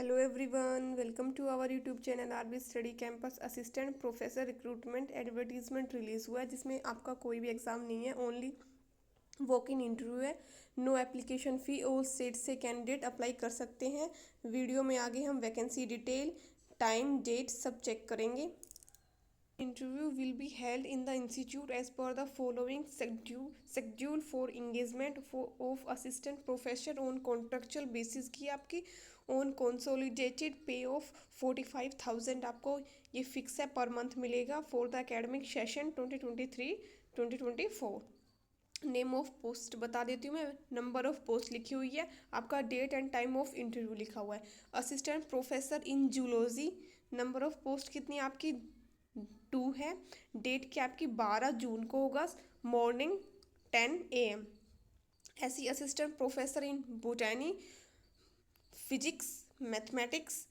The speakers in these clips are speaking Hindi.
Hello everyone, welcome to our YouTube channel RB study campus. Assistant professor recruitment advertisement release हुआ है जिसमें आपका कोई भी एग्ज़ाम नहीं है, ओनली वॉक इन इंटरव्यू है। No application fee, all state से कैंडिडेट अप्लाई कर सकते हैं। वीडियो में आगे हम वैकेंसी डिटेल, टाइम, डेट सब चेक करेंगे। Interview will be held in the institute as per the following schedule for engagement of assistant professor on contractual basis की आपकी on consolidated pay of 45,000 आपको ये फिक्स है, पर मंथ मिलेगा for the academic session 2023-2024। Name of post बता देती हूँ मैं, नंबर ऑफ पोस्ट लिखी हुई है, आपका date and time of interview लिखा हुआ है। Assistant professor in zoology, number of post कितनी आपकी 2 है। डेट की आपकी 12 जून को होगा, मॉर्निंग 10 AM। ऐसी assistant professor in botany, physics, mathematics,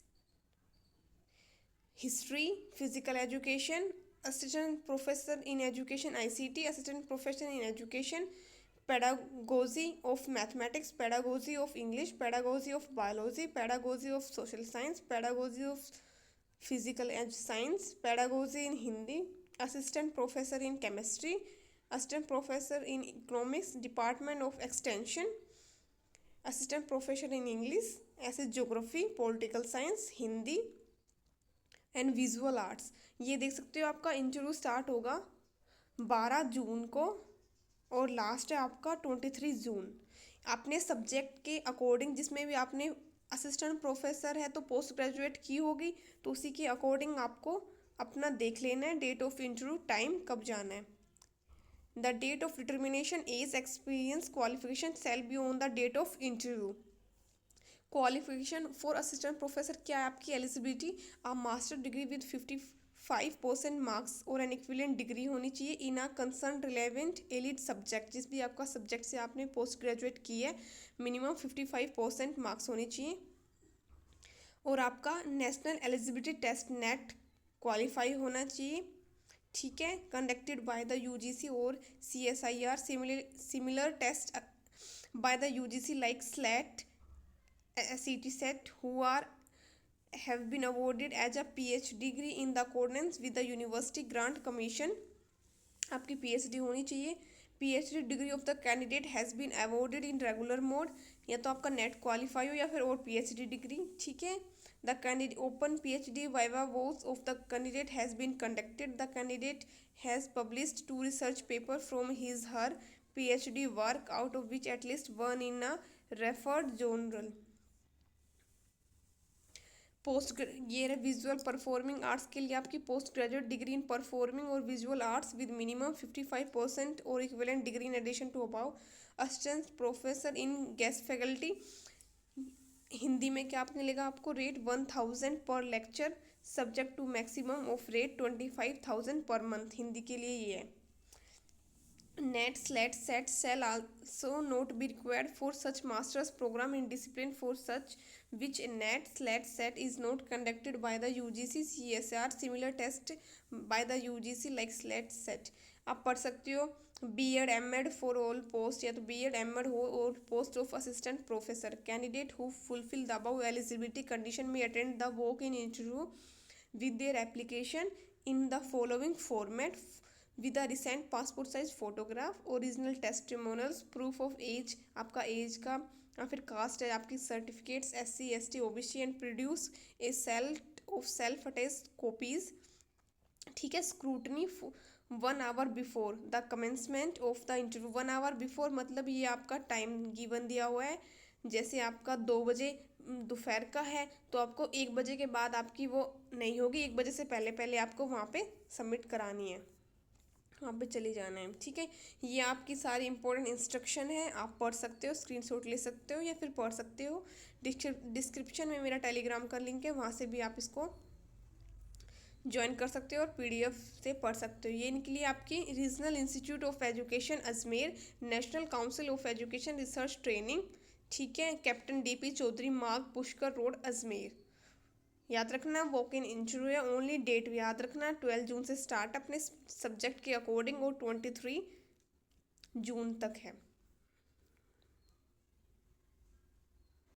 history, physical education, assistant professor in education ICT, assistant professor in education pedagogy of mathematics, pedagogy of English, pedagogy of biology, pedagogy of social science, pedagogy of physical science, pedagogy in Hindi, assistant professor in chemistry, assistant professor in economics, department of extension, assistant professor in English, ऐसे geography, political science, Hindi and visual arts. ये देख सकते हो आपका इंटरव्यू स्टार्ट होगा 12 जून को और लास्ट है आपका 23 जून। अपने सब्जेक्ट के अकॉर्डिंग, जिसमें भी आपने असिस्टेंट प्रोफेसर है तो पोस्ट ग्रेजुएट की होगी, तो उसी के अकॉर्डिंग आपको अपना देख लेना है डेट ऑफ इंटरव्यू, टाइम कब जाना है। The date of determination age experience qualification shall be on the date of interview. Qualification for assistant professor क्या है आपकी एलिजिबिलिटी? आप मास्टर डिग्री विद 55% मार्क्स और एन इक्विवेलेंट डिग्री होनी चाहिए in a concern relevant allied subject. जिस भी आपका सब्जेक्ट से आपने पोस्ट ग्रेजुएट की है, मिनिमम 55% मार्क्स होने चाहिए। और आपका national eligibility test NET qualify होना चाहिए, ठीक है, कंडक्टेड बाय द UGC और CSIR। Similar test by the UGC like SLAT, CT set who are have been awarded as a PhD degree in the accordance with the University Grant Commission। आपकी PhD होनी चाहिए। PhD degree of the candidate has been awarded in regular mode, या तो आपका नेट क्वालिफाई हो या फिर और PhD डिग्री, ठीक है। The candidate open PhD viva voce of the candidate has been conducted. The candidate has published 2 research paper from his her PhD work, out of which at least 1 in a refereed journal. ये रहे विजुअल परफॉर्मिंग आर्ट्स के लिए आपकी post graduate degree in performing और विजुअल आर्ट्स विद मिनिमम 55% और equivalent degree in addition to above. Assistant professor in guest faculty, Hindi में क्या आपने लिखा, आपको rate 1000 per lecture, subject to maximum of rate 25,000 per month. Hindi के लिए ये है। NET, SLAT, SET shall also not be required for such master's program in discipline for such which NET, SLAT, SET is not conducted by the UGC, CSR, similar test by the UGC like SLAT, SET। आप पढ़ सकते हो B.Ed, M.Ed for all post, या तो B.Ed, M.Ed हो और post of assistant professor। Candidate who fulfill the above eligibility condition may attend the walk-in interview with their application in the following format: with a recent passport size photograph, original testimonials, proof of age, आपका एज का या फिर कास्ट है, आपकी certificates SC ST OBC, and produce a self attest copies, ठीक है। Scrutiny 1 hour before the commencement of the interview. 1 hour before मतलब ये आपका टाइम गिवन दिया हुआ है, जैसे आपका 2 बजे दोपहर का है तो आपको 1 बजे के बाद आपकी वो नहीं होगी, 1 बजे से पहले पहले आपको वहाँ पे सबमिट करानी है, वहाँ पे चले जाना है, ठीक है। ये आपकी सारी इंपॉर्टेंट इंस्ट्रक्शन है, आप पढ़ सकते हो, स्क्रीनशॉट ले सकते हो या फिर पढ़ सकते हो। डिस्क्रिप्शन में मेरा टेलीग्राम का लिंक है, वहाँ से भी आप इसको ज्वाइन कर सकते हो और PDF से पढ़ सकते हो। ये इनके लिए आपकी regional institute of education Ajmer, national council of education research training, ठीक है, कैप्टन DP चौधरी मार्ग, पुष्कर रोड, अजमेर। याद रखना वॉक इन इंटरव्यू है, ओनली डेट याद रखना 12 जून से स्टार्ट अपने सब्जेक्ट के अकॉर्डिंग और 23 जून तक है।